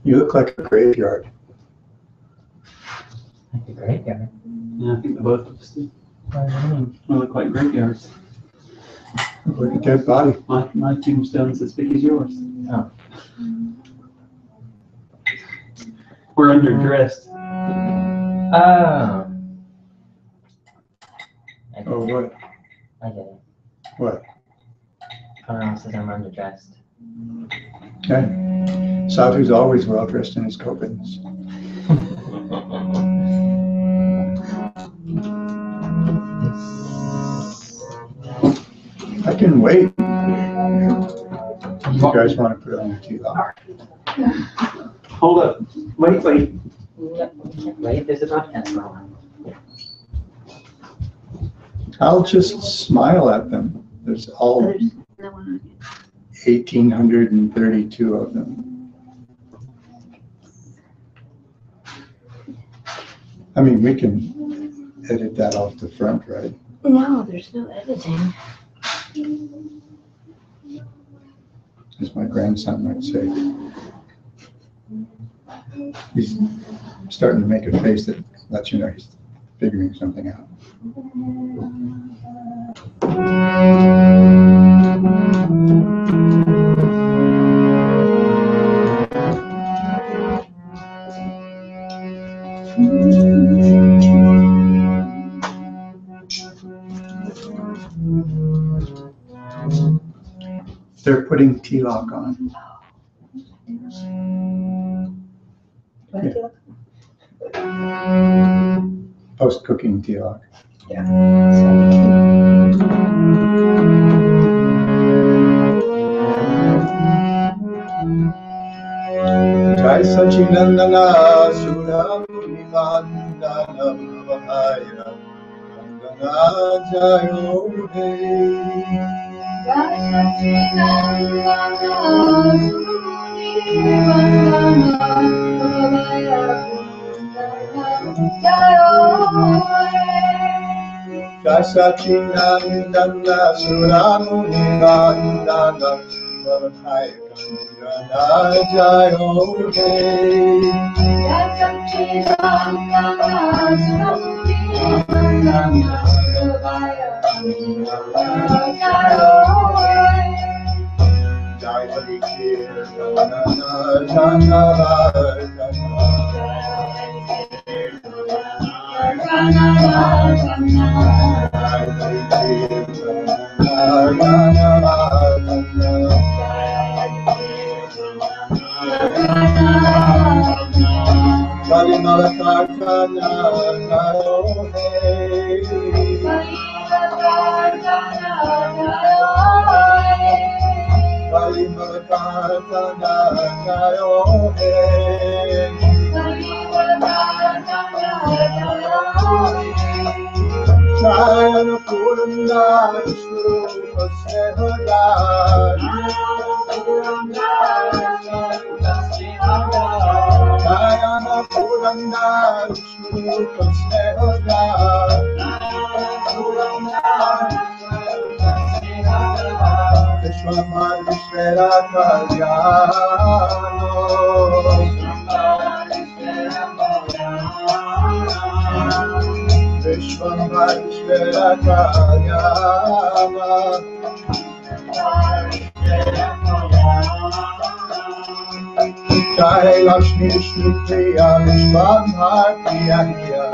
You look like a graveyard. Like a graveyard? Yeah, I think the both of us do. What do you mean? We look like graveyards. Like a dead body. My tombstone's as big as yours. Oh. We're underdressed. Oh. I get Oh, it. what? I get it. What? Everyone says I'm underdressed. Okay. Sadhu's always well dressed in his copings. I can wait. You guys want to put on your tea lock? Hold up. Wait. Yep, we can't wait. There's a broadcast going on. I'll just smile at them. There's all There's no one on it. 1,832 of them. I mean, we can edit that off the front, right? No, there's no editing. As my grandson might say. He's starting to make a face that lets you know he's figuring something out. They're putting tilak on. Yeah. Post-cooking tilak. Jai Sachinandana Suram Vandana Bhavaya Vandana Jayo Hey Jai Sachinandana Suri Vandana Bhavaya Vandana Jayo Hey Jai Sachinandana Suramuni Vandana Bhavaya Vandana Jayo Hey Jai Sachinandana Suri Vandana Bhavaya Vandana Jayo Hey Jai Hari Kirtana Jana Jai Lakshmi Vishnu Priya Vishwan Bharti Ahya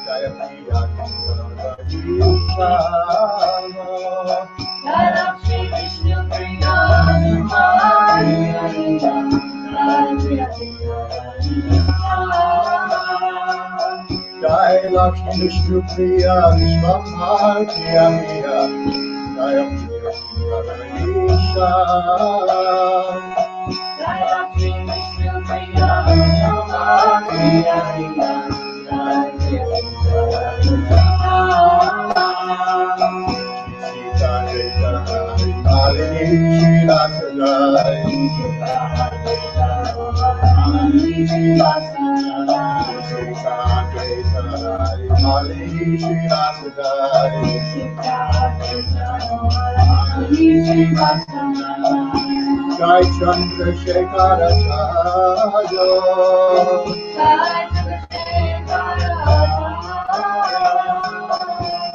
Jai Priya Krishna Jai Lakshmi Vishnu Priya Vishwan Jai Lakshmi Vishnu Priya Vishwan Bharti Ahya Jai Priya Jai Chandrasekhara Jaya.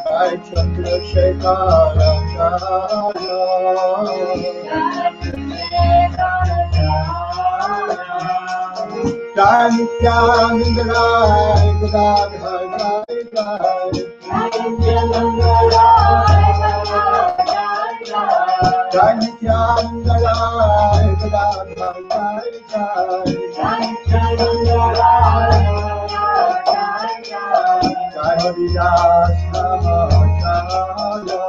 Jai Chandrasekhara Jaya. Jai Nityananda Rai Gadadhar Jai Jai. Jai Nityananda Rai Gadadhar Jai Jai. Jai Haridas Namacharya.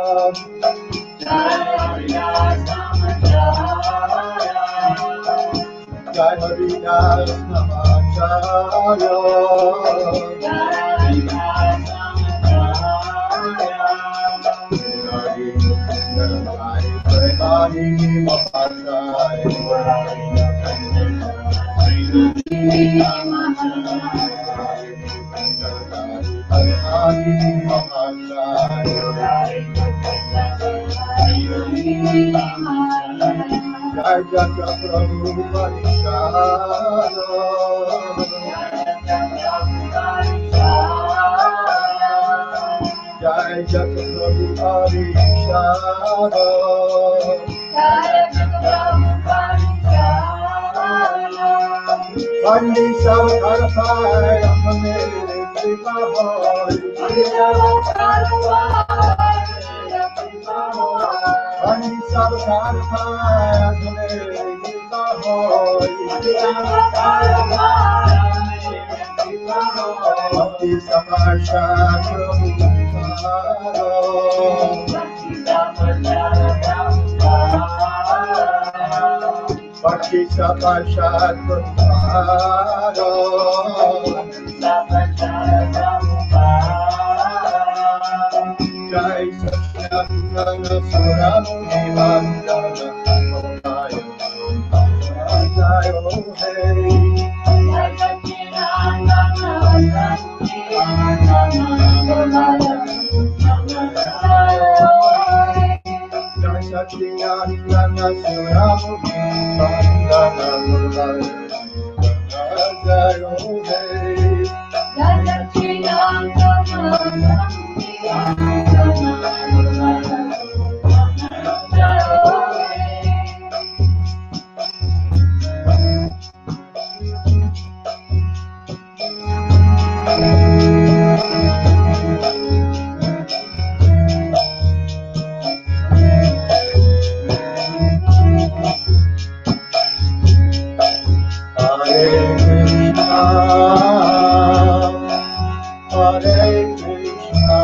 Jai Haridas Namacharya. Premani Mahashai. Premani Mahashai. Jai Jata Prabhu Parishara. Jai Jata Prabhu Parishara. Vandi Savkarpai Amame Kripahoi. Vandi Savkarpai Amame Kripahoi. Bhakti Samashat Bhakti Sapashat Prabhupada. Jai Satyananda Suramuni Vandana Jaya Jaya Hey. Jai Satyananda Suramuni Vandana Jaya Hey. Hare Krishna,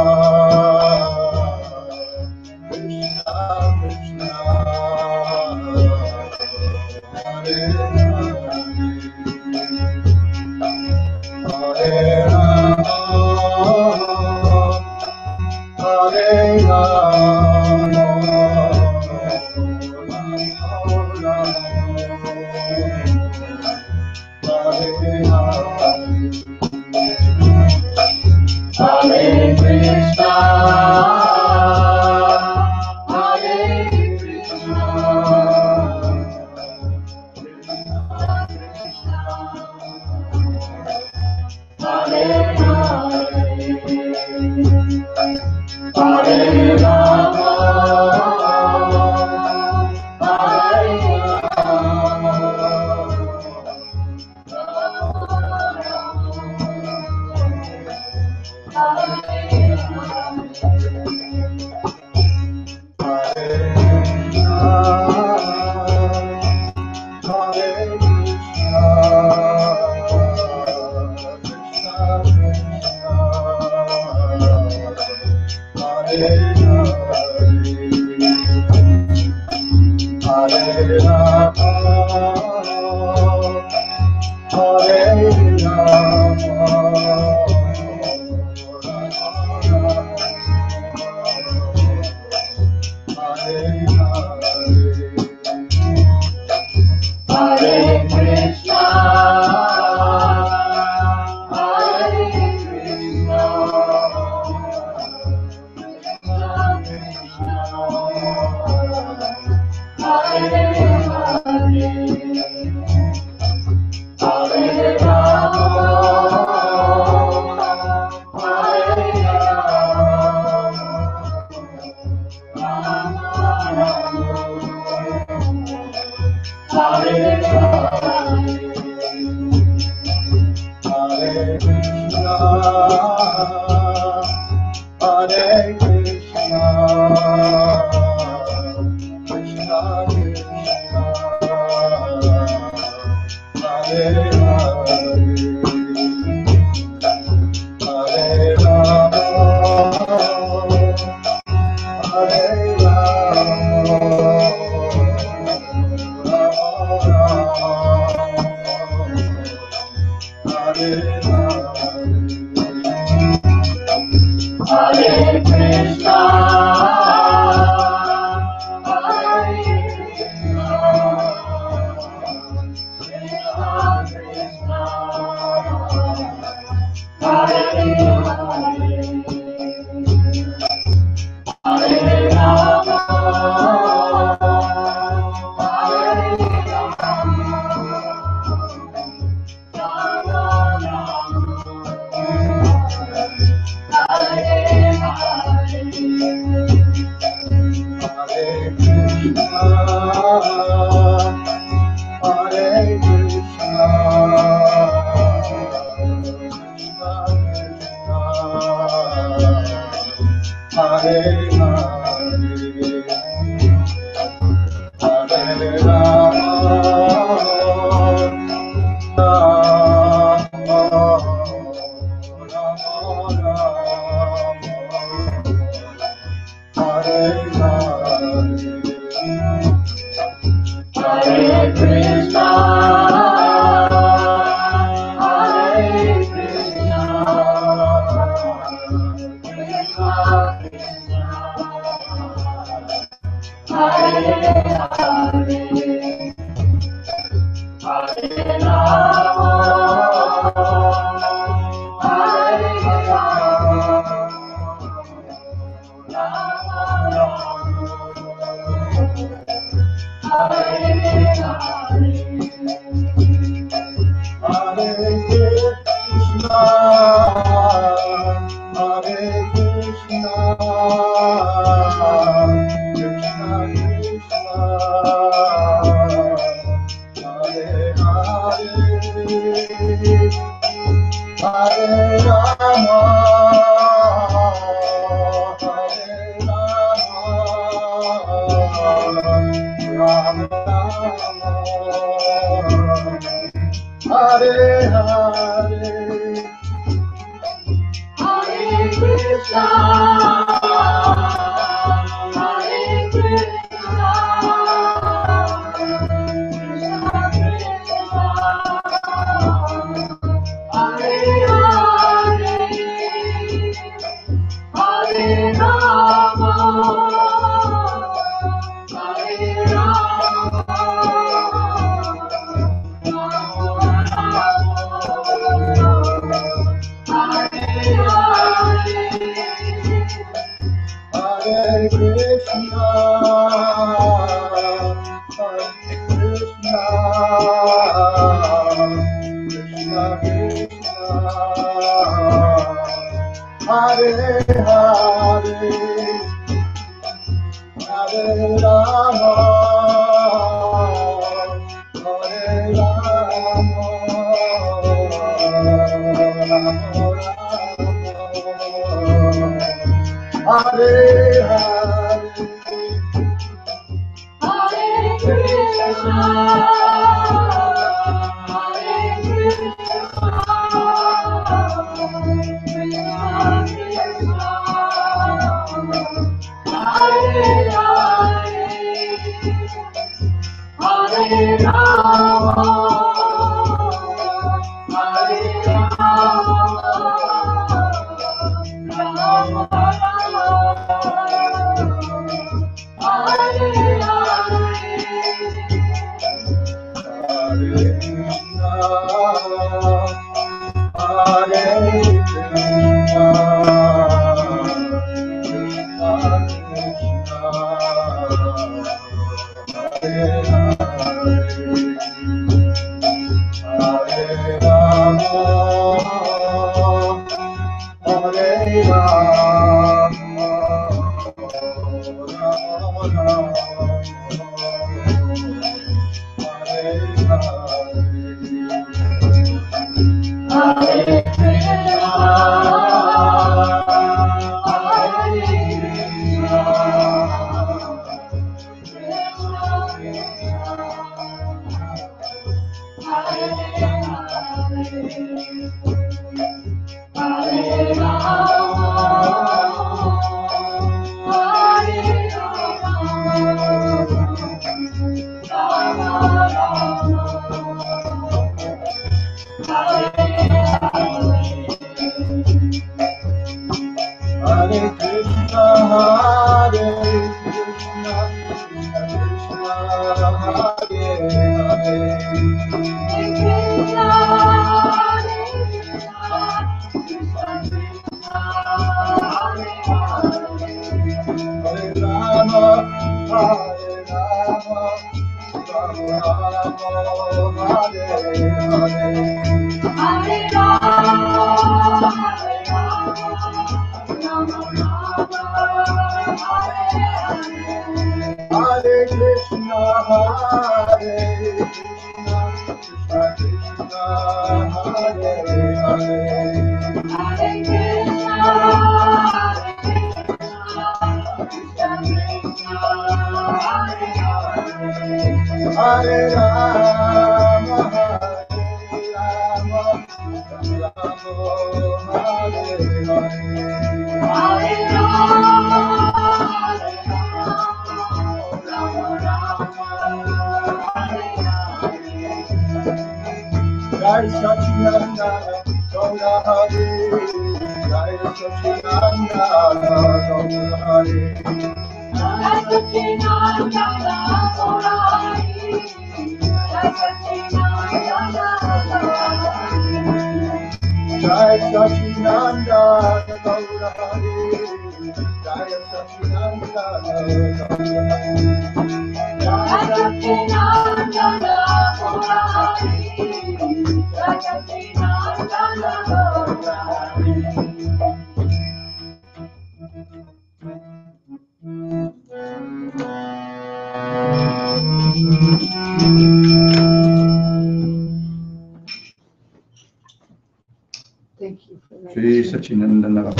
Thank you for that. Shri Sachinandana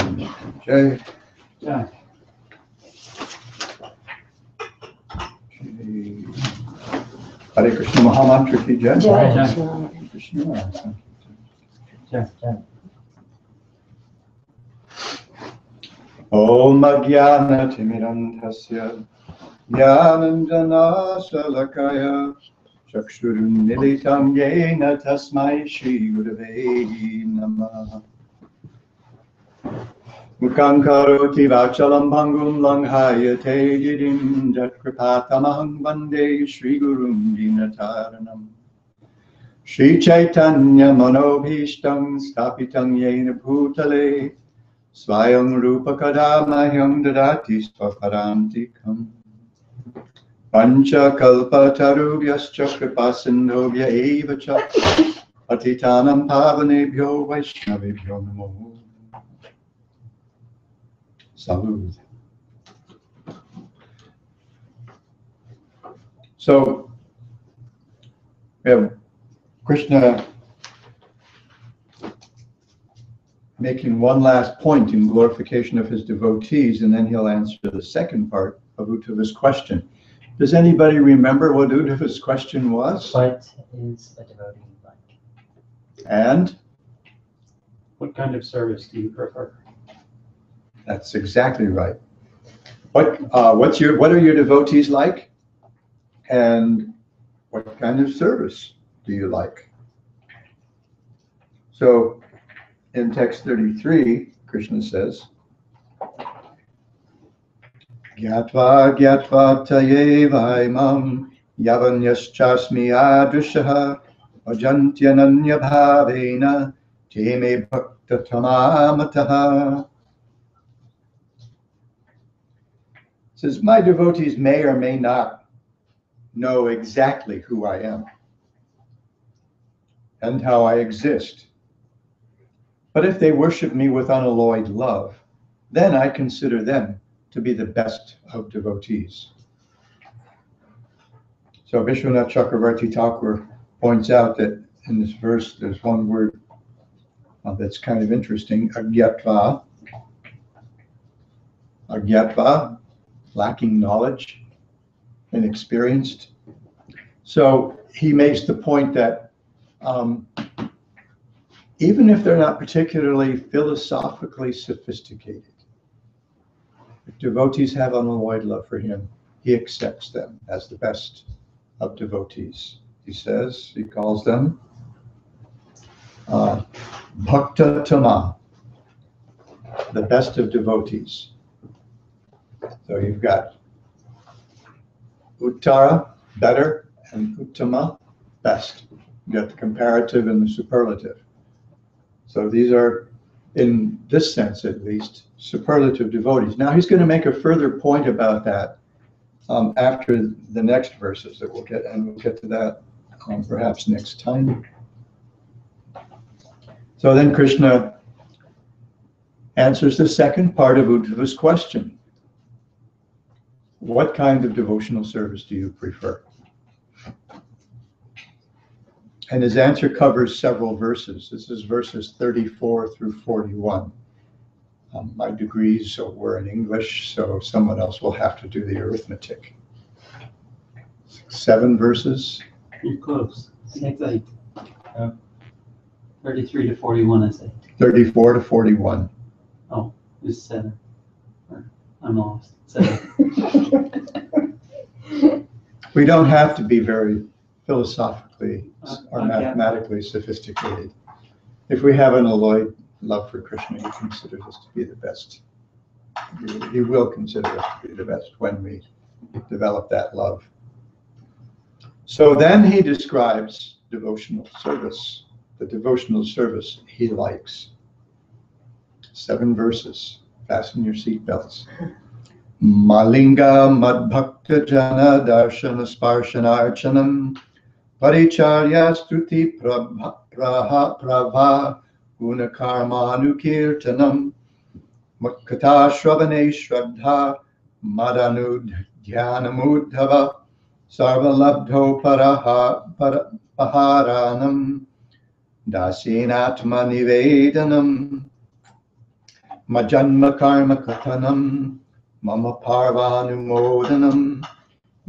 Jai. Jai. Shri Hare Krishna Mahamantra ki Jai. Jai. Jai. Jai. Krishna. Om Jnana Timirandhasya Jnananjana Salakaya Chakshurun Militam Yena Tasmai Shri Gurave Namah Mukhaṁ karoti vachalam bhangum langhayate girim jatkripatamaham vande Shri Gurum Dinataranam Shri Chaitanya Manobhishtam Stapitam Yena Bhutale Swayam Rupa Kadamahyam Dadati Swaparantikam Pancha Kalpa Tarubhyascha Kripasindhobhya Eva Cha Patitanam Pavanebhyo Vaishnavibhyo Namo Salud. So we have Krishna making one last point in glorification of his devotees, and then he'll answer the second part of Uddhava's question. Does anybody remember what Uddhava's question was? What is a devotee like? And What kind of service do you prefer? that's exactly right. What are your devotees like? And what kind of service do you like? So in text 33, Krishna says, Gyatva gyatva tayevaimam yavanyaschasmi adrishaha ajantyananya bhavena teme bhakta tamamataha. Says, my devotees may or may not know exactly who I am and how I exist. But if they worship me with unalloyed love, then I consider them to be the best of devotees. So Vishwanath Chakravarti Thakur points out that in this verse, there's one word that's kind of interesting, agyatva. Agyatva, lacking knowledge, inexperienced. So he makes the point that even if they're not particularly philosophically sophisticated, if devotees have unalloyed love for him, he accepts them as the best of devotees. He says, he calls them Bhakta Tama, the best of devotees. So you've got Uttara, better, and Uttama, best. You got the comparative and the superlative. So these are, in this sense at least, superlative devotees. Now he's going to make a further point about that after the next verses that we'll get, and we'll get to that perhaps next time. So then Krishna answers the second part of Uddhava's question. What kind of devotional service do you prefer? And his answer covers several verses. This is verses 34 through 41. My degrees were in English, so someone else will have to do the arithmetic. 7 verses. You're close. It's 8. 33 to 41 is 8. 34 to 41. Oh, it's 7. I'm lost. 7. We don't have to be very philosophically or mathematically sophisticated. If we have an alloyed love for Krishna, he considers us to be the best. He will consider us to be the best when we develop that love. So then he describes devotional service, the devotional service he likes. 7 verses. Fasten your seatbelts. Malinga madbhakta jana darshana sparshanarchanam paricharya stuti prabha gunakarmanukirtanam mutkata shravane shraddha madanudhyanamudhava sarvalabdho paharanam dasinatma nivedanam majanma karma kathanam mama parvanumodanam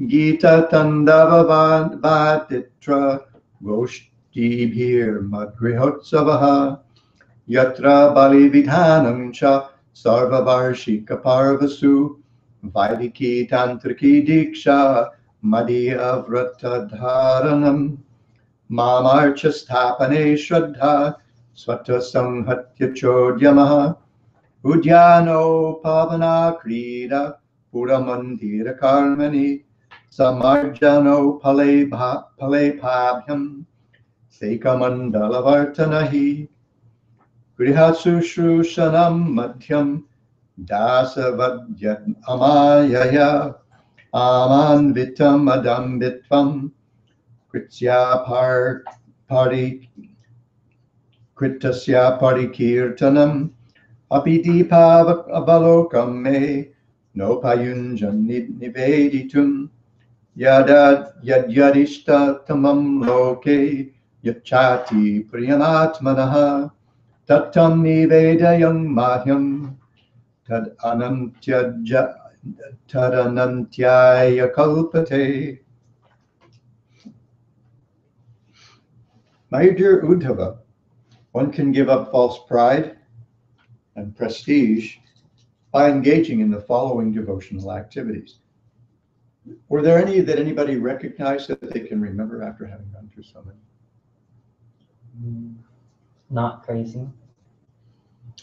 gita tandava vaditra goshtibhir madrihotsavaha yatra bali vidhanam cha sarvavarshika parvasu vaidiki tantriki diksha madhya vratadharanam mamarcha stapane shraddha swata samhatya chodyamaha Udyano pavana krida puramandira karmani samarjano pale pabhyam sekamandalavartanahi grihatsu shrushanam madhyam dasavadyat amayaya amanvitam adambitvam kritasya parikirtanam Apiti avalokam me no payunjan niveditum yadyadishta tamam loke yachati priyamatmanaha tattam nivedayam madhyam tad anantyaya kalpate. My dear Uddhava, one can give up false pride and prestige by engaging in the following devotional activities. Were there any that anybody recognized that they can remember after having gone through so many? Not crazy.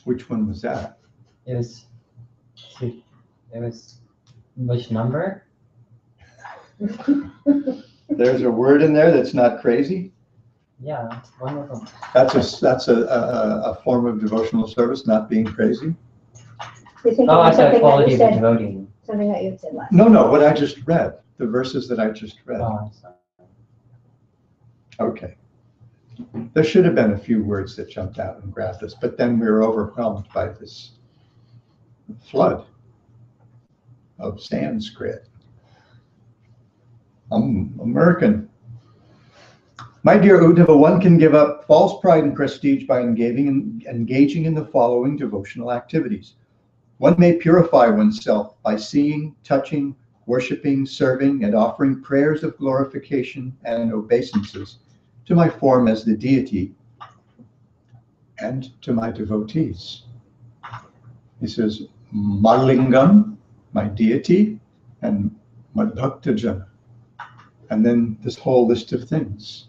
Which one was that? It was which number? There's a word in there that's not crazy? Yeah, it's one of them. That's a form of devotional service, not being crazy? Oh, I said quality of the devotee. Something that you had said last. No, what I just read, the verses that I just read. Oh, I'm sorry. Okay. There should have been a few words that jumped out and grabbed us, but then we were overwhelmed by this flood. of Sanskrit. I'm American. My dear Uddhava, one can give up false pride and prestige by engaging in the following devotional activities. One may purify oneself by seeing, touching, worshiping, serving, and offering prayers of glorification and obeisances to my form as the deity and to my devotees. He says, Madlingam, my deity, and Madbhaktajana. And then this whole list of things.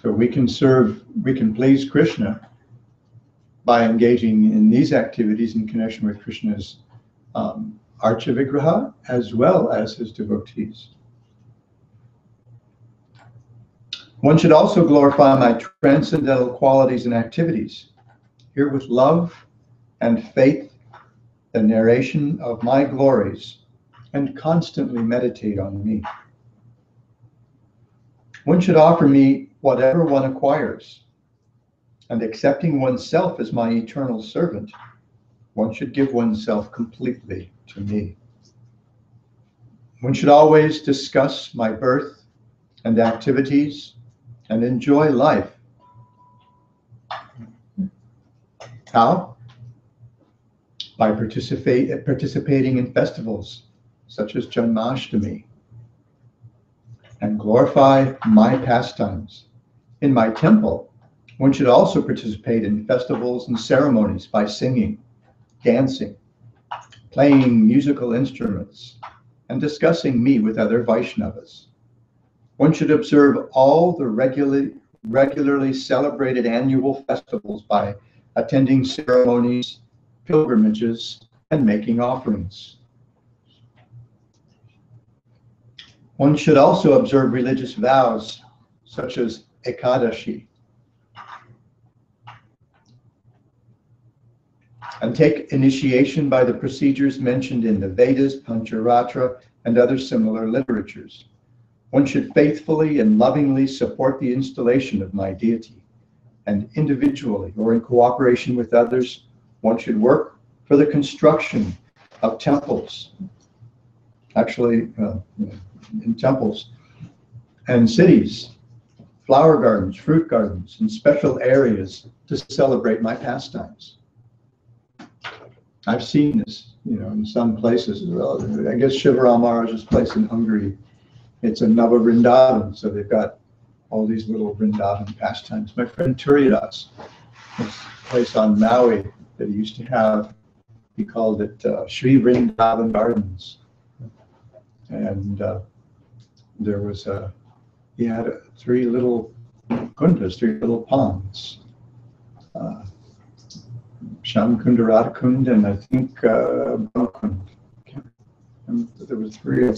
So we can please Krishna by engaging in these activities in connection with Krishna's Archa Vigraha as well as his devotees. One should also glorify my transcendental qualities and activities. Here with love and faith, the narration of my glories, and constantly meditate on me. One should offer me whatever one acquires, and accepting oneself as my eternal servant, one should give oneself completely to me. One should always discuss my birth and activities and enjoy life. How? By participating in festivals such as Janmashtami, and glorify my pastimes. In my temple, one should also participate in festivals and ceremonies by singing, dancing, playing musical instruments, and discussing me with other Vaishnavas. One should observe all the regularly celebrated annual festivals by attending ceremonies, pilgrimages, and making offerings. One should also observe religious vows, such as Ekadashi, and take initiation by the procedures mentioned in the Vedas, Pancharatra, and other similar literatures. One should faithfully and lovingly support the installation of my deity, and individually or in cooperation with others, one should work for the construction of temples, actually in temples and cities, flower gardens, fruit gardens, and special areas to celebrate my pastimes. I've seen this, in some places as well. I guess Shivaram Maharaj's place in Hungary, it's a Nava Vrindavan, so they've got all these little Vrindavan pastimes. My friend Turidas, this place on Maui that he used to have, he called it Sri Vrindavan Gardens. And there was he had three little kundas, three little ponds. Shamkund, Radhakund, and I think Brahmakund. There was three.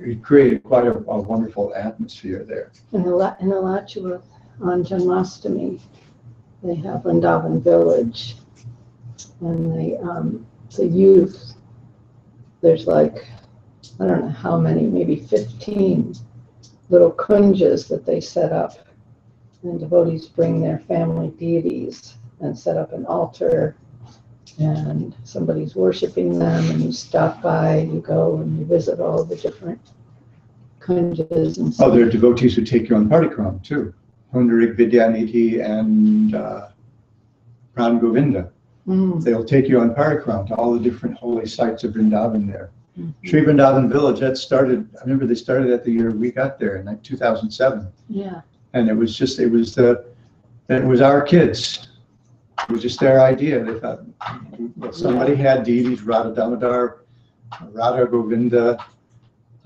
He created quite a wonderful atmosphere there. In Alachua on Janmashtami, they have Vrindavan village, and the youth, there's like, I don't know how many, maybe 15 little kunjas that they set up, and devotees bring their family deities and set up an altar, and somebody's worshiping them, and you stop by, you go and you visit all the different kunjas. And so. Oh, there are devotees who take you on parikram too. Hundarik Vidyanidhi and Pran Govinda. They'll take you on parikram to all the different holy sites of Vrindavan there. Sri Vrindavan Village, that started, I remember they started that the year we got there in like 2007. Yeah. And it was our kids. It was just their idea. They thought somebody had deities, Radha Damodar, Radha Govinda,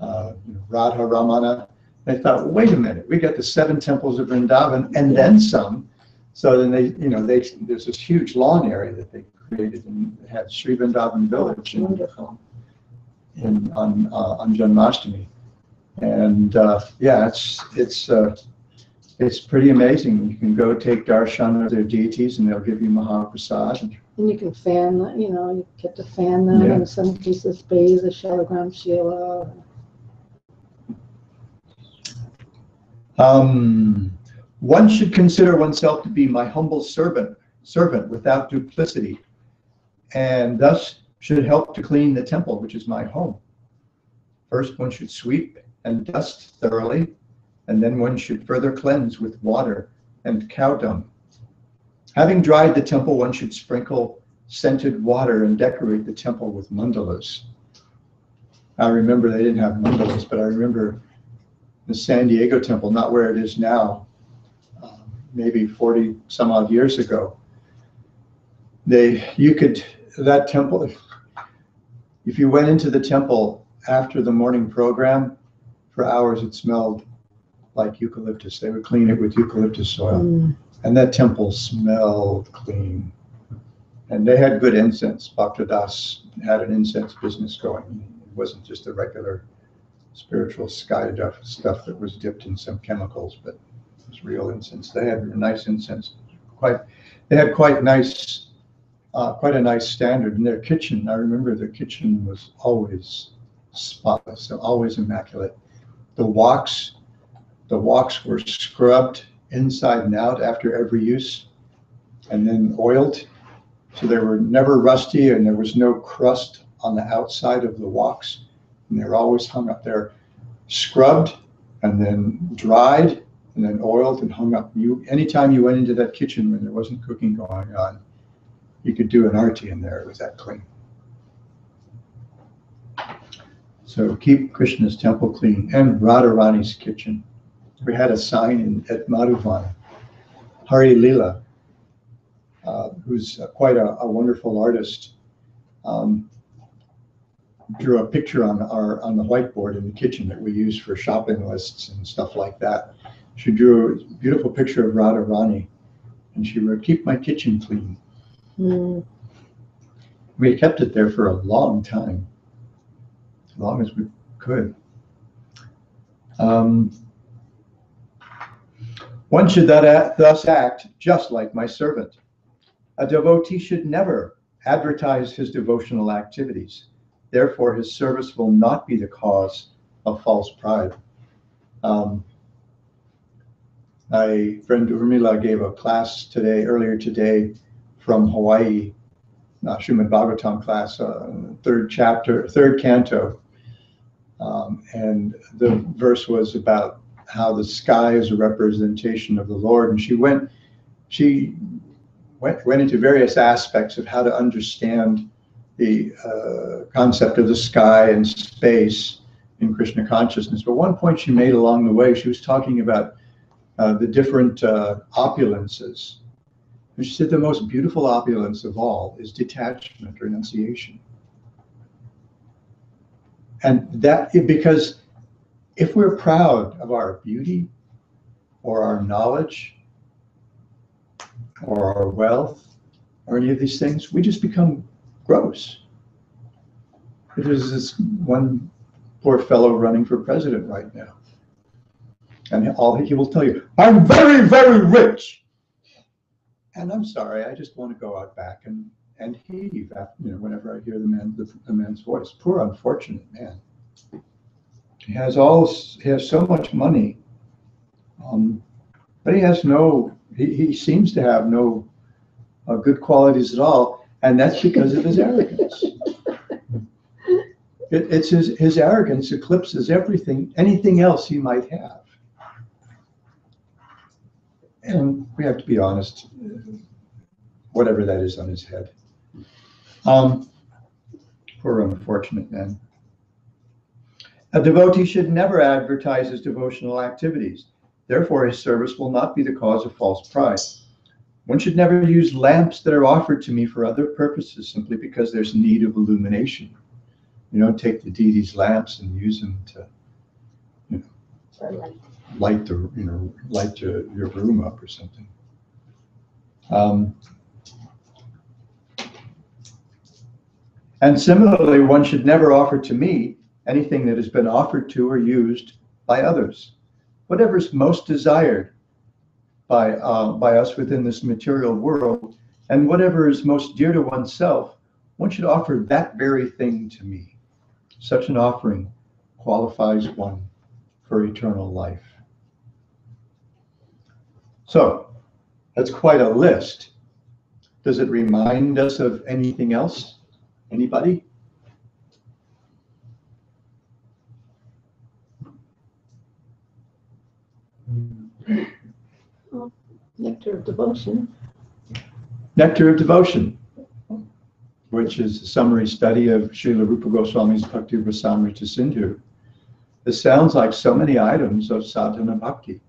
Radha Ramana. They thought, wait a minute, we got the 7 temples of Vrindavan and then some. So then there's this huge lawn area that they created and had Sri Vrindavan Village on Janmashtami. And it's pretty amazing. You can go take darshan of their deities and they'll give you Mahaprasad. And you can fan them, you get to fan them, and in some cases bathe the Shalagram Shila. One should consider oneself to be my humble servant without duplicity, and thus should help to clean the temple, which is my home. First, one should sweep and dust thoroughly, and then one should further cleanse with water and cow dung. Having dried the temple, one should sprinkle scented water and decorate the temple with mandalas. I remember they didn't have mandalas, but I remember the San Diego temple, not where it is now, maybe 40 some odd years ago. That temple, if you went into the temple after the morning program, for hours it smelled like eucalyptus. They would clean it with eucalyptus soil. And that temple smelled clean. And they had good incense. Bhaktidas had an incense business going. It wasn't just a regular spiritual sky stuff that was dipped in some chemicals, but it was real incense. They had a nice incense. They had quite a nice standard in their kitchen. I remember their kitchen was always spotless, always immaculate. The woks were scrubbed inside and out after every use, and then oiled, so they were never rusty, and there was no crust on the outside of the woks, and they were always hung up there, scrubbed, and then dried, and then oiled and hung up. Anytime you went into that kitchen when there wasn't cooking going on, you could do an arti in there. It was that clean. So keep Krishna's temple clean, and Radharani's kitchen. We had a sign at Madhuvan. Hari Leela, who's quite a wonderful artist, drew a picture on the whiteboard in the kitchen that we use for shopping lists and stuff like that. She drew a beautiful picture of Radharani, and she wrote, "Keep my kitchen clean." We kept it there for a long time, as long as we could. One should thus act just like my servant. A devotee should never advertise his devotional activities. Therefore, his service will not be the cause of false pride. My friend Urmila gave a class earlier today from Hawaii, Srimad Bhagavatam class, third canto. And the verse was about how the sky is a representation of the Lord. And she went into various aspects of how to understand the concept of the sky and space in Krishna consciousness. But one point she made along the way, she was talking about the different opulences. And she said the most beautiful opulence of all is detachment or renunciation. And that, because if we're proud of our beauty or our knowledge or our wealth or any of these things, we just become gross. There's this one poor fellow running for president right now, and he will tell you, "I'm very, very rich." And I'm sorry, I just want to go out back and heave, whenever I hear the man's voice. Poor unfortunate man. He has so much money, but he seems to have no good qualities at all, and that's because of his arrogance. It's his arrogance eclipses anything else he might have. And we have to be honest, whatever that is on his head. Poor unfortunate man. A devotee should never advertise his devotional activities. Therefore, his service will not be the cause of false pride. One should never use lamps that are offered to me for other purposes simply because there's need of illumination. You don't take the deity's lamps and use them to, light your room up or something. And similarly, one should never offer to me anything that has been offered to or used by others. Whatever is most desired by us within this material world, and whatever is most dear to oneself, one should offer that very thing to me. Such an offering qualifies one for eternal life. So, that's quite a list. Does it remind us of anything else? Anybody? Nectar of devotion. Nectar of Devotion, which is a summary study of Srila Rupa Goswami's Bhakti Rasamrita Sindhu. It sounds like so many items of sadhana bhakti.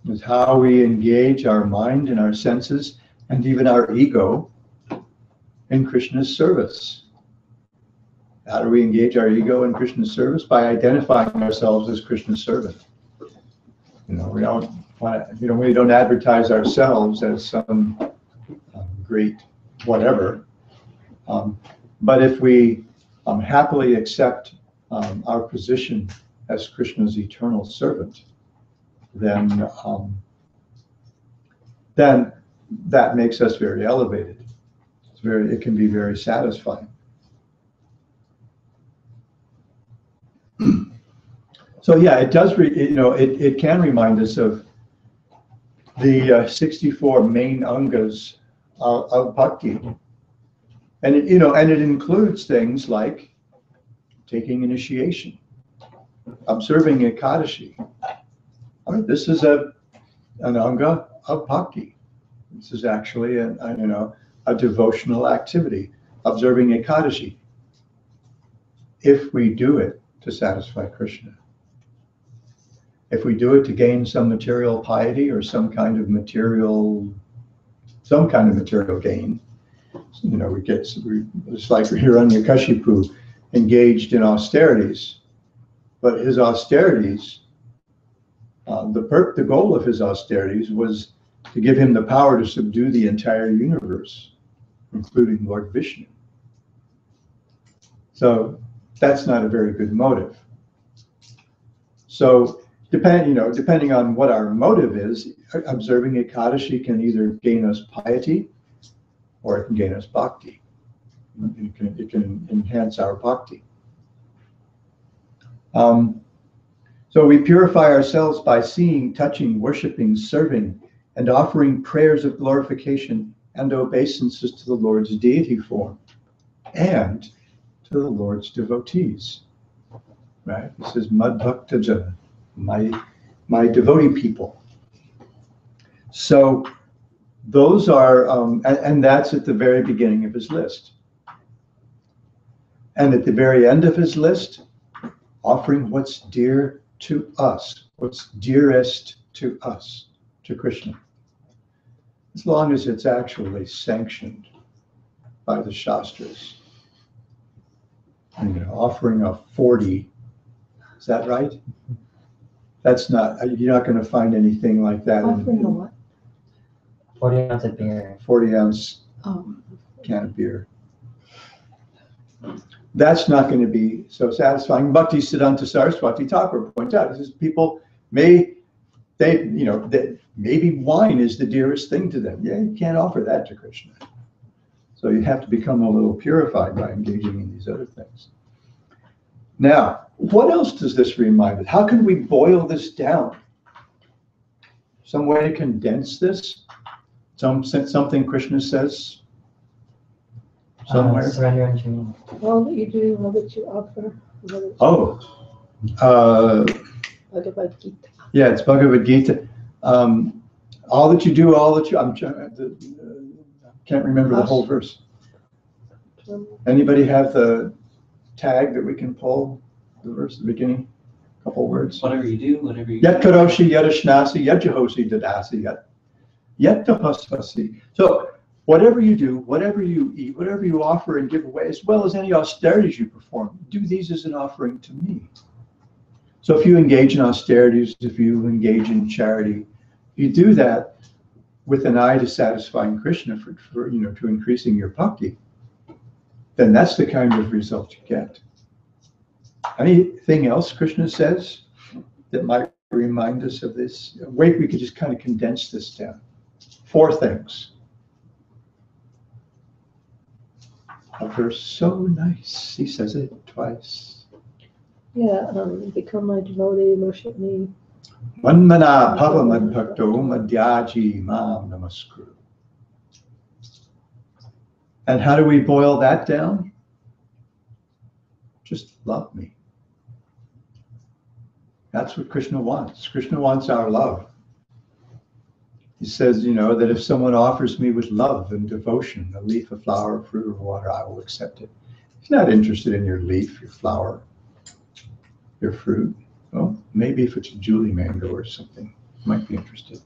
It's how we engage our mind and our senses and even our ego in Krishna's service. How do we engage our ego in Krishna's service? By identifying ourselves as Krishna's servant. We don't want to, we don't advertise ourselves as some great whatever. But if we happily accept our position as Krishna's eternal servant, then that makes us very elevated. It can be very satisfying. So yeah, it does. It can remind us of the 64 main angas of bhakti, and it includes things like taking initiation, observing Ekadashi. I mean, this is an anga of bhakti. This is actually a devotional activity, observing Ekadashi, if we do it to satisfy Krishna. If we do it to gain some material piety or some kind of material gain, it's like Hiranyakashipu engaged in austerities, but his austerities, the goal of his austerities was to give him the power to subdue the entire universe, including Lord Vishnu. So that's not a very good motive. So depending on what our motive is, observing Ekadashi can either gain us piety or it can gain us bhakti. It can enhance our bhakti. So we purify ourselves by seeing, touching, worshiping, serving, and offering prayers of glorification and obeisances to the Lord's deity form and to the Lord's devotees. Right? This is Madbhakta Jana, my devotee people. So those are, and that's at the very beginning of his list. And at the very end of his list, offering what's dear to us, what's dearest to us, to Krishna. As long as it's actually sanctioned by the Shastras. Offering a 40, is that right? That's not, you're not going to find anything like that. Offering a what? 40 ounce of beer. 40 ounce can of beer. That's not going to be so satisfying. Bhakti Siddhanta Saraswati Thakur points out, he says people maybe wine is the dearest thing to them. Yeah, you can't offer that to Krishna. So you have to become a little purified by engaging in these other things. Now, what else does this remind us? How can we boil this down? Some way to condense this? Something Krishna says somewhere? Surrender unto me. All that you do, all that you offer. Bhagavad Gita. Yeah, it's Bhagavad Gita. All that you do, all that you, can't remember the whole verse. Anybody have the tag that we can pull? The verse at the beginning? A couple words. Whatever you do, whatever you Yat karoshi, yat ashnasi, yat jahosi dadasi, yat tapasvasi. So whatever you do, whatever you eat, whatever you offer and give away, as well as any austerities you perform, do these as an offering to me. So if you engage in austerities, if you engage in charity, you do that with an eye to satisfying Krishna for to increasing your bhakti, then that's the kind of result you get. Anything else Krishna says that might remind us of this? Wait, we could just kind of condense this down. 4 things. A verse so nice. He says it twice. Yeah, become my devotee, worship me. Manmana bhava madbhakto madhyaji mam namaskuru. And how do we boil that down? Just love me. That's what Krishna wants. Krishna wants our love. He says, that if someone offers me with love and devotion, a leaf, a flower, a fruit, or water, I will accept it. He's not interested in your leaf, your flower, your fruit. Well, maybe if it's a Julie mango or something, he might be interested.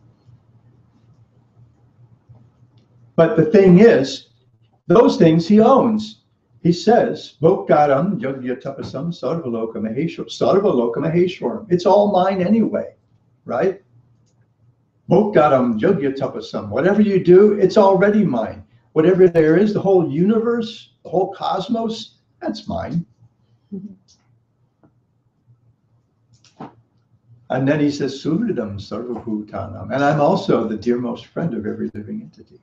But the thing is, those things he owns. He says, Bhokkaram yogya tapasam sarvaloka maheshwaram. It's all mine anyway, right? Bhokkaram yogya tapasam. Whatever you do, it's already mine. Whatever there is, the whole universe, the whole cosmos, that's mine. And then he says, Suhridam sarvabhutanam. And I'm also the dearmost friend of every living entity.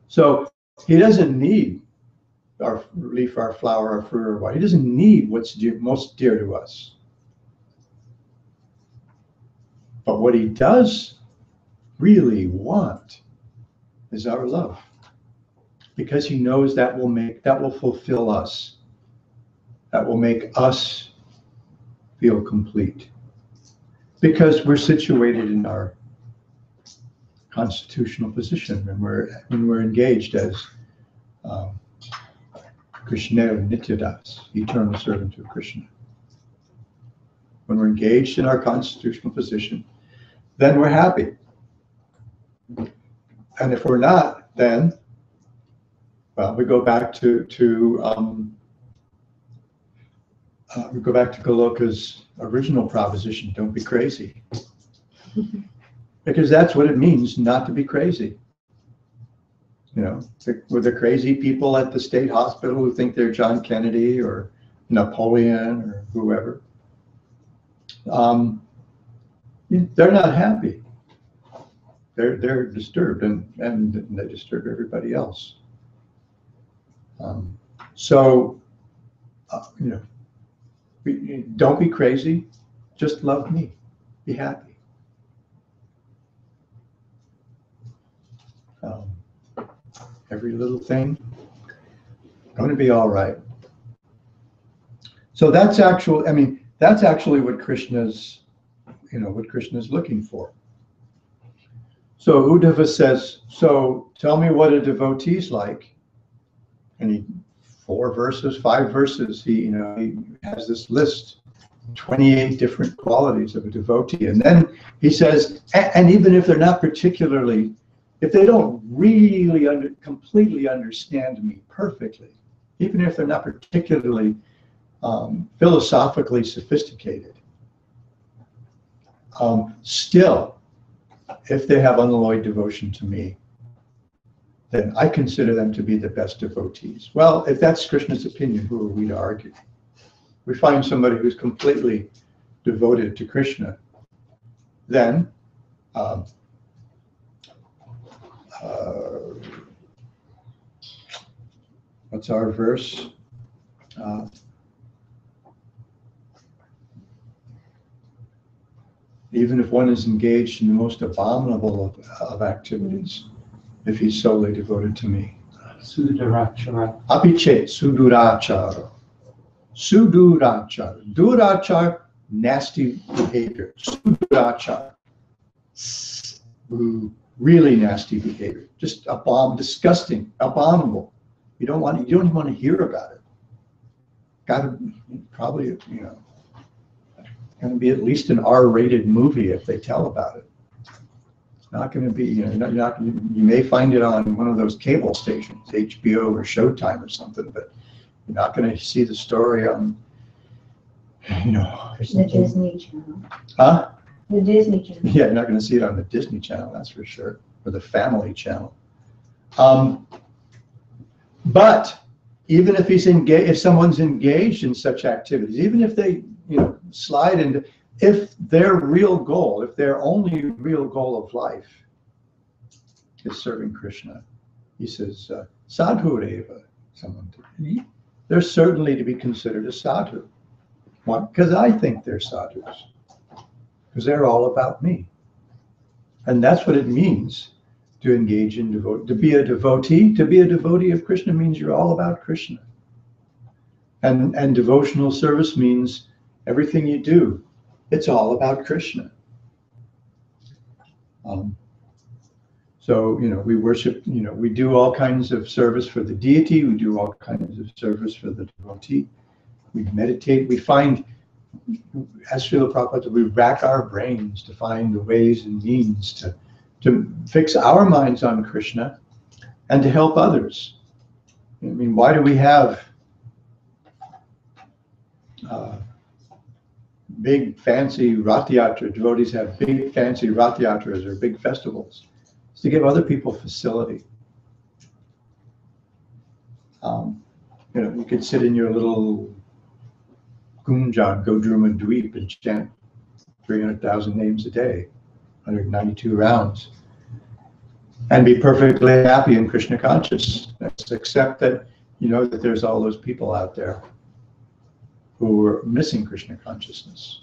So he doesn't need our leaf, our flower, our fruit, or what. He doesn't need what's most dear to us. But what he does really want is our love, because he knows that will fulfill us. That will make us feel complete, because we're situated in our constitutional position when we're engaged as Krishna Nityadas, eternal servant of Krishna. When we're engaged in our constitutional position, then we're happy. And if we're not, then, well, we go back to Goloka's original proposition: don't be crazy. Because that's what it means not to be crazy. With the crazy people at the state hospital who think they're John Kennedy or Napoleon or whoever. They're not happy. They're disturbed, and they disturb everybody else. Don't be crazy. Just love me. Be happy. Every little thing going to be all right. So that's actually what Krishna's looking for. So Uddhava says, so tell me what a devotee's like. And 5 verses, he has this list, 28 different qualities of a devotee. And then he says, and even if they're not particularly, if they don't really completely understand me perfectly, even if they're not particularly philosophically sophisticated, still, if they have unalloyed devotion to me, then I consider them to be the best devotees. Well, if that's Krishna's opinion, who are we to argue? We find somebody who's completely devoted to Krishna, then what's our verse? Even if one is engaged in the most abominable of activities, if he's solely devoted to me. Sudurachara. Apichet sudurachara. Sudurachara. Durachara, nasty behavior. Sudurachara. Really nasty behavior. Just disgusting, abominable. You don't even want to hear about it. Gotta probably, going to be at least an R-rated movie if they tell about it. It's not going to be, you may find it on one of those cable stations, HBO or Showtime or something, but you're not going to see the story on, The Disney Channel. Huh? The Disney Channel. Yeah, you're not going to see it on the Disney Channel, that's for sure, or the Family Channel. But even if if someone's engaged in such activities, even if they, slide into, if their only real goal of life is serving Krishna, he says, sadhureva, they're certainly to be considered a sadhu. Why? Because I think they're sadhus. Because they're all about me. And that's what it means to engage in devotee, to be a devotee. To be a devotee of Krishna means you're all about Krishna. And devotional service means everything you do, it's all about Krishna. So, we worship, we do all kinds of service for the deity, we do all kinds of service for the devotee. We meditate, we find, as Srila Prabhupada, we rack our brains to find the ways and means to fix our minds on Krishna and to help others. I mean, why do we have big fancy Rath Yatra? Devotees have big fancy Rath Yatras or big festivals. It's to give other people facility. You could sit in your little Gunjan, Godruma Dweep, and chant 300,000 names a day, 192 rounds, and be perfectly happy in Krishna consciousness, except that that there's all those people out there who are missing Krishna consciousness.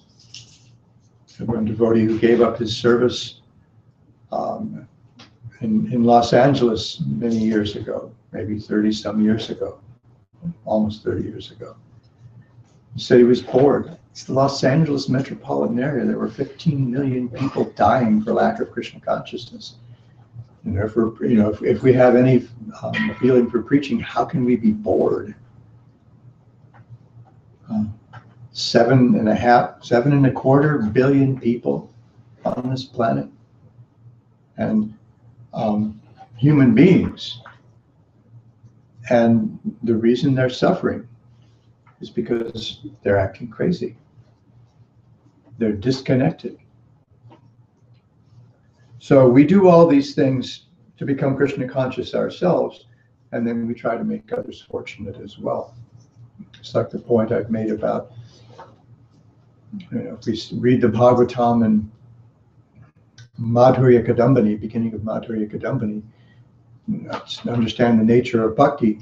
One devotee who gave up his service in Los Angeles many years ago, maybe 30-some years ago, almost 30 years ago. He said he was bored. It's the Los Angeles metropolitan area. There were 15 million people dying for lack of Krishna consciousness. And therefore, if we have any feeling for preaching, how can we be bored? 7.25 billion people on this planet, and human beings. And the reason they're suffering is because they're acting crazy. They're disconnected. So we do all these things to become Krishna conscious ourselves, and then we try to make others fortunate as well. It's like the point I've made about, if we read the Bhagavatam and Madhurya Kadambini, beginning of Madhurya Kadambini, to understand the nature of bhakti,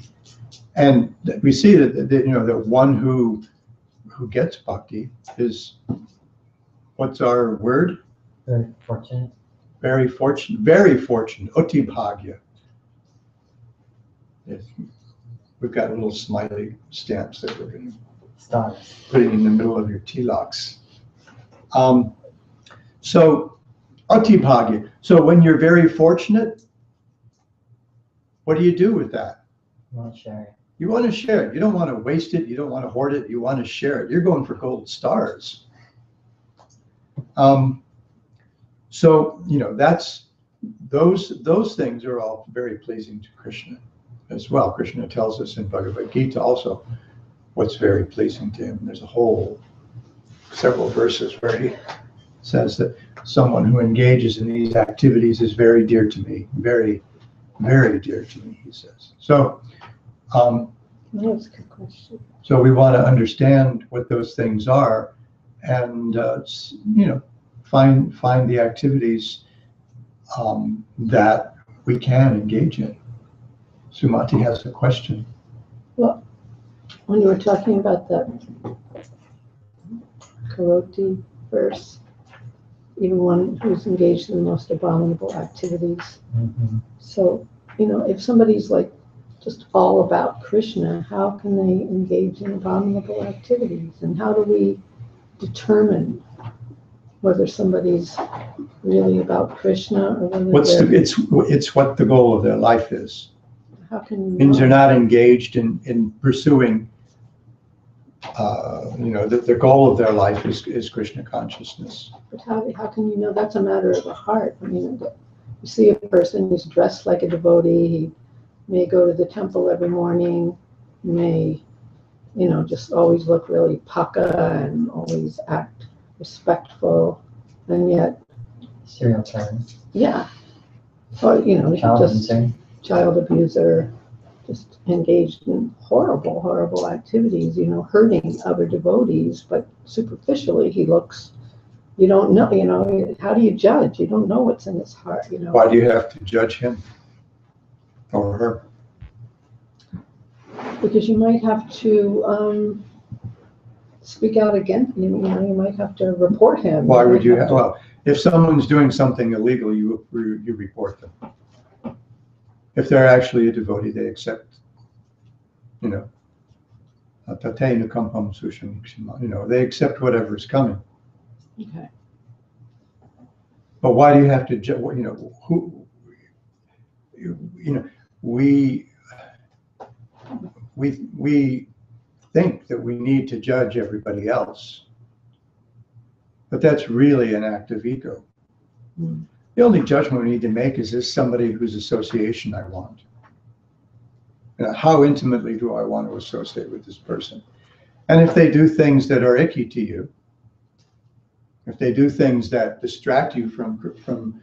and we see that one who gets bhakti is, what's our word? Very fortunate. Very fortunate. Very fortunate. Uti bhagya. Yes. We've got little smiley stamps that we're going to put it in the middle of your tilaks. So, Ati Bhagya. So when you're very fortunate, what do you do with that? You want to share it. You want to share it. You don't want to waste it. You don't want to hoard it. You want to share it. You're going for gold stars. So, that's those things are all very pleasing to Krishna as well. Krishna tells us in Bhagavad Gita also what's very pleasing to him. There's several verses where he says that someone who engages in these activities is very dear to me, very, very dear to me, he says. So, That's a good question. So we want to understand what those things are, and find the activities that we can engage in. Sumati has a question. Well, when you were talking about the Karoti verse, even one who's engaged in the most abominable activities. Mm-hmm. So, if somebody's like just all about Krishna, how can they engage in abominable activities? And how do we determine whether somebody's really about Krishna or whether it's what the goal of their life is. how can you Means know? they're not engaged in pursuing. The goal of their life is Krishna consciousness. But how can you know? That's a matter of the heart. I mean, you see a person who's dressed like a devotee, he may go to the temple every morning, may, just always look really paka and always act respectful, and yet, Serial terms. yeah, or, Child just abuser. child abuser, just engaged in horrible activities, hurting other devotees, but superficially he looks, you don't know, how do you judge? You don't know what's in his heart, Why do you have to judge him or her? Because you might have to speak out against, you might have to report him. Why would you have? Well, if someone's doing something illegal, you report them. If they're actually a devotee, they accept, you know, tate nukampam susham, you know, they accept whatever is coming. Okay. But why do you have to, you know, who, you know, we think that we need to judge everybody else, but that's really an act of ego. Mm. The only judgment we need to make is this somebody whose association I want. You know, how intimately do I want to associate with this person? And if they do things that are icky to you, if they do things that distract you from you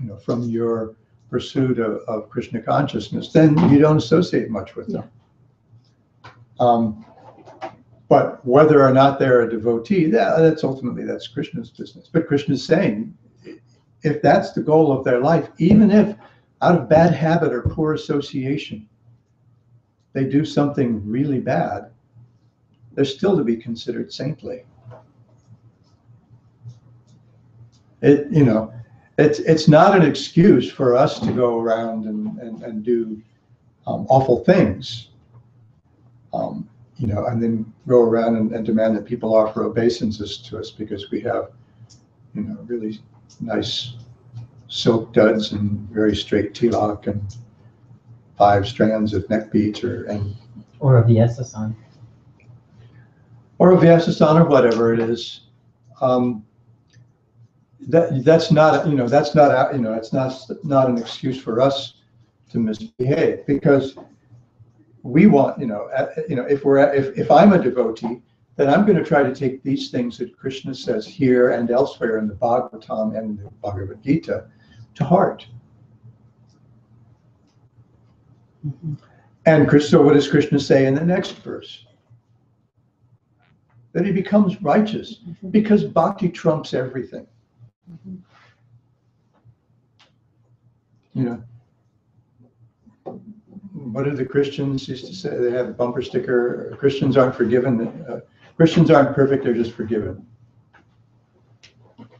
know, from your pursuit of Krishna consciousness, then you don't associate much with them. But whether or not they're a devotee, that's Krishna's business. But Krishna's saying, if that's the goal of their life, even if out of bad habit or poor association, they do something really bad, they're still to be considered saintly. You know, it's not an excuse for us to go around and do awful things, you know, and then go around and demand that people offer obeisances to us because we have, you know, really nice silk duds and very straight tilak and 5 strands of neck beads or a Vyasa-san. or a Vyasa-san or whatever it is. That's not, you know, that's not, you know, it's not an excuse for us to misbehave, because we want, you know, if I'm a devotee, then I'm going to try to take these things that Krishna says here and elsewhere in the Bhagavatam and the Bhagavad Gita to heart. Mm-hmm. And so what does Krishna say in the next verse? That he becomes righteous, because bhakti trumps everything. Mm-hmm. You know, what do the Christians used to say? They have a bumper sticker: Christians aren't forgiven. Christians aren't perfect; they're just forgiven.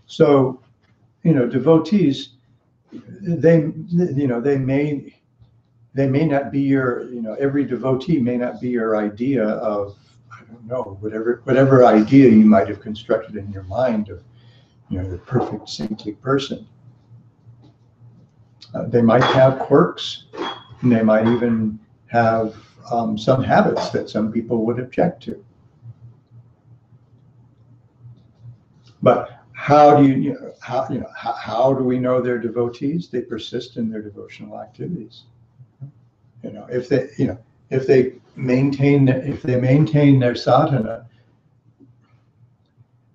So, you know, devotees, they may not be your, you know, every devotee may not be your idea of, I don't know, whatever idea you might have constructed in your mind of, you know, the perfect saintly person. They might have quirks, and they might even have some habits that some people would object to. But how do we know they're devotees? They persist in their devotional activities. You know, if they maintain their sadhana,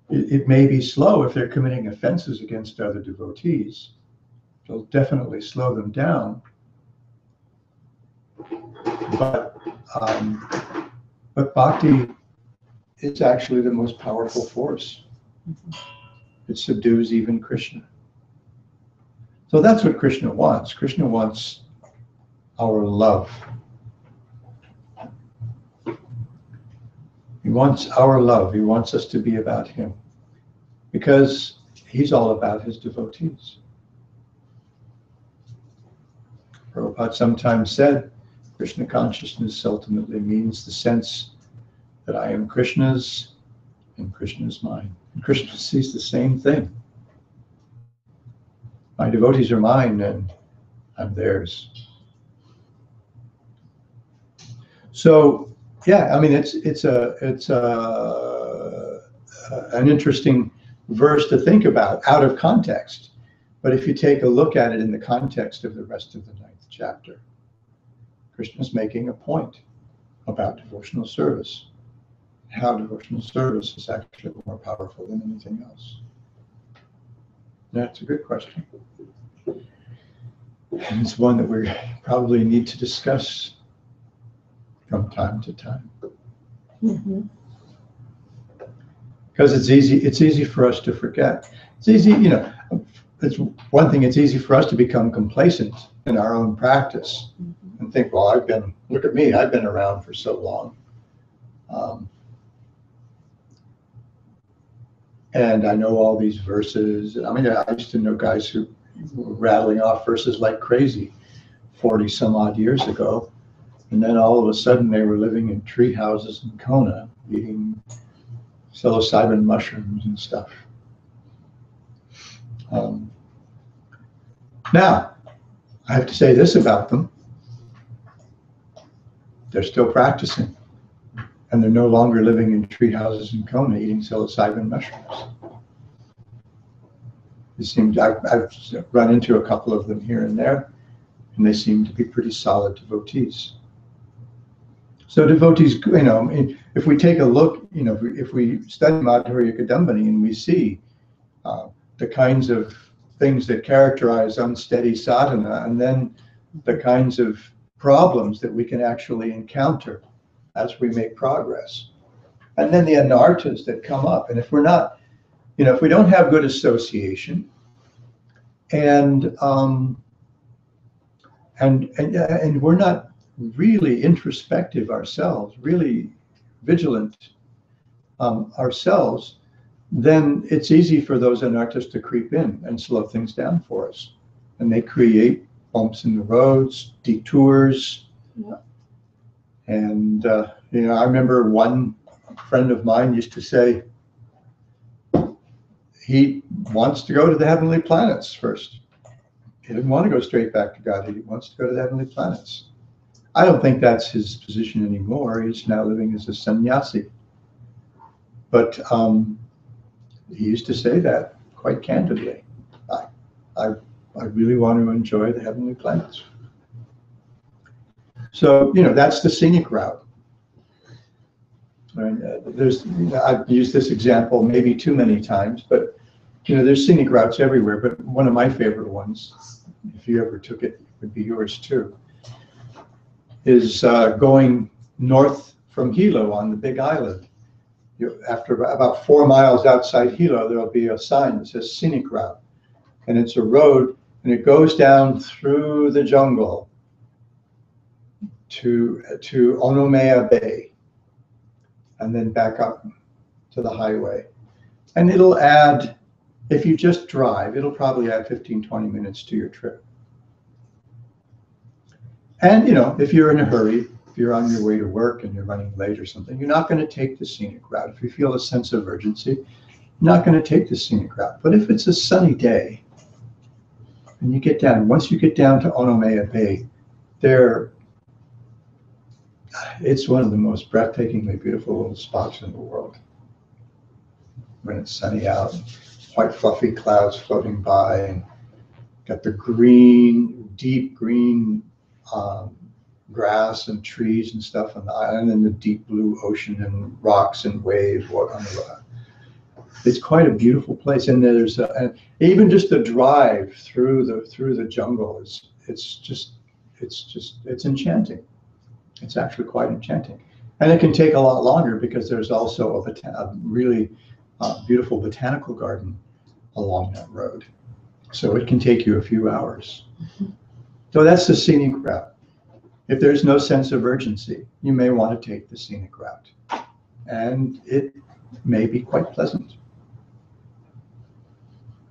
it may be slow if they're committing offenses against other devotees. It'll definitely slow them down. But bhakti is actually the most powerful force. It subdues even Krishna. So that's what Krishna wants. Krishna wants our love. He wants our love. He wants us to be about him, because he's all about his devotees. Prabhupada sometimes said, Krishna consciousness ultimately means the sense that I am Krishna's and Krishna's mine. And Krishna sees the same thing. My devotees are mine and I'm theirs. So, yeah, I mean, it's an interesting verse to think about out of context. But if you take a look at it in the context of the rest of the 9th chapter, Krishna's making a point about devotional service, how devotional service is actually more powerful than anything else. That's a good question. And it's one that we probably need to discuss from time to time. Mm-hmm. Because it's easy for us to forget. It's easy, you know, it's one thing, it's easy for us to become complacent in our own practice and think, well, look at me, I've been around for so long. And I know all these verses. I mean, I used to know guys who were rattling off verses like crazy. 40 some odd years ago. And then all of a sudden they were living in tree houses in Kona, eating psilocybin mushrooms and stuff. Now, I have to say this about them. They're still practicing. And they're no longer living in tree houses in Kona eating psilocybin mushrooms. It seems I've run into a couple of them here and there, and they seem to be pretty solid devotees. So devotees, you know, if we take a look, you know, if we study Madhurya Kadambini and we see the kinds of things that characterize unsteady sadhana, and then the kinds of problems that we can actually encounter as we make progress, and then the anarthas that come up, and if we're not, you know, if we don't have good association, and we're not really introspective ourselves, really vigilant ourselves, then it's easy for those anarthas to creep in and slow things down for us. And they create bumps in the roads, detours. Yep. And, you know, I remember one friend of mine used to say he wants to go to the heavenly planets first. He didn't want to go straight back to God. He wants to go to the heavenly planets. I don't think that's his position anymore. He's now living as a sannyasi. But he used to say that quite candidly. I really want to enjoy the heavenly planets. So, you know, that's the scenic route. And, I've used this example maybe too many times, but, you know, there's scenic routes everywhere. But one of my favorite ones, if you ever took it, would be yours too, is going north from Hilo on the Big Island. After about 4 miles outside Hilo, there'll be a sign that says scenic route. And it's a road, and it goes down through the jungle to Onomea Bay, and then back up to the highway. And it'll add, if you just drive, it'll probably add 15, 20 minutes to your trip. And, you know, if you're in a hurry, if you're on your way to work and you're running late or something, you're not going to take the scenic route. If you feel a sense of urgency, you're not going to take the scenic route. But if it's a sunny day and you get down, once you get down to Onomea Bay, it's one of the most breathtakingly beautiful little spots in the world. When it's sunny out, white fluffy clouds floating by, and got the green, deep green grass and trees and stuff on the island, and the deep blue ocean and rocks and waves on the rock. It's quite a beautiful place, and there's and even just the drive through the jungle it's enchanting. It's actually quite enchanting, and it can take a lot longer because there's also a really beautiful botanical garden along that road, so it can take you a few hours. So that's the scenic route. If there's no sense of urgency, you may want to take the scenic route, and it may be quite pleasant.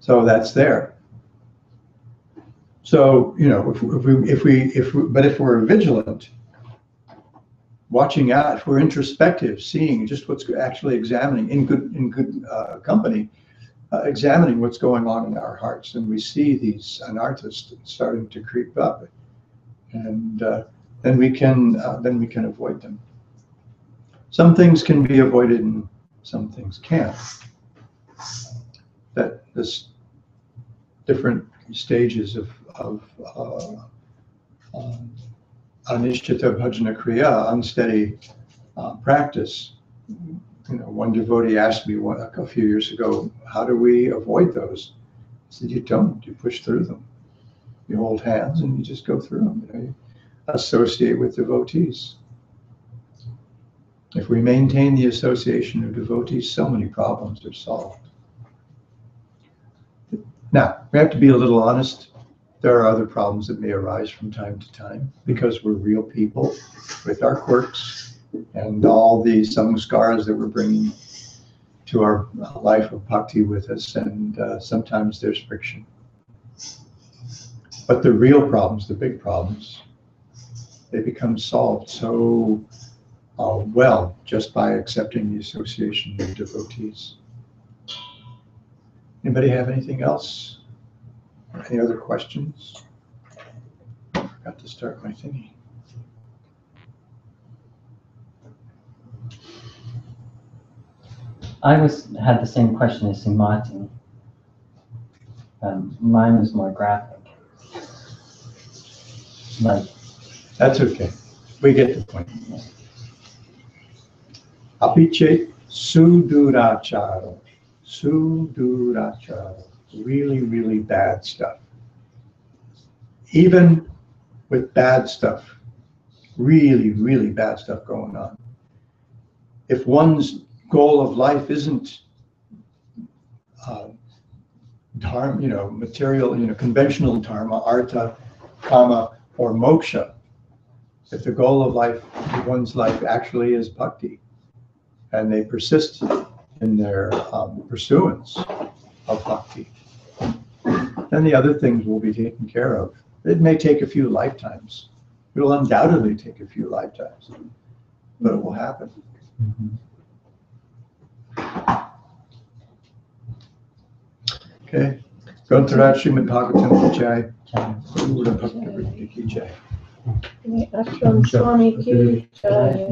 So that's there. So, you know, if we're vigilant, watching out, if we're introspective, seeing just what's actually examining in good company, examining what's going on in our hearts, and we see these anarthas starting to creep up, and then we can avoid them. Some things can be avoided and some things can't. That this different stages of anishtita bhajana kriya, unsteady practice. You know, one devotee asked me a few years ago, how do we avoid those? I said, you don't. You push through them. You hold hands and you just go through them. You know, you associate with devotees. If we maintain the association of devotees, so many problems are solved. Now, we have to be a little honest. There are other problems that may arise from time to time because we're real people with our quirks and all the samskaras that we're bringing to our life of bhakti with us, and sometimes there's friction. But the real problems, the big problems, they become solved so well just by accepting the association of devotees. Anybody have anything else? Any other questions? Got to start my thingy. I had the same question as Sumati. Mine was more graphic. Like, That's okay. We get the point. Apiche sudurachara. Sudurachara. Really, really bad stuff. Even with bad stuff, really, really bad stuff going on. If one's goal of life isn't dharma, material, conventional dharma, artha, kama, or moksha, if the goal of one's life actually is bhakti, and they persist in their pursuance of bhakti, then the other things will be taken care of. It may take a few lifetimes. It will undoubtedly take a few lifetimes, but it will happen. Okay. Grantarat Srimad Bhagavatam Ki Jai. Guru Bhakti Vritti Ki Jai. Ashram Swami Ki Jai.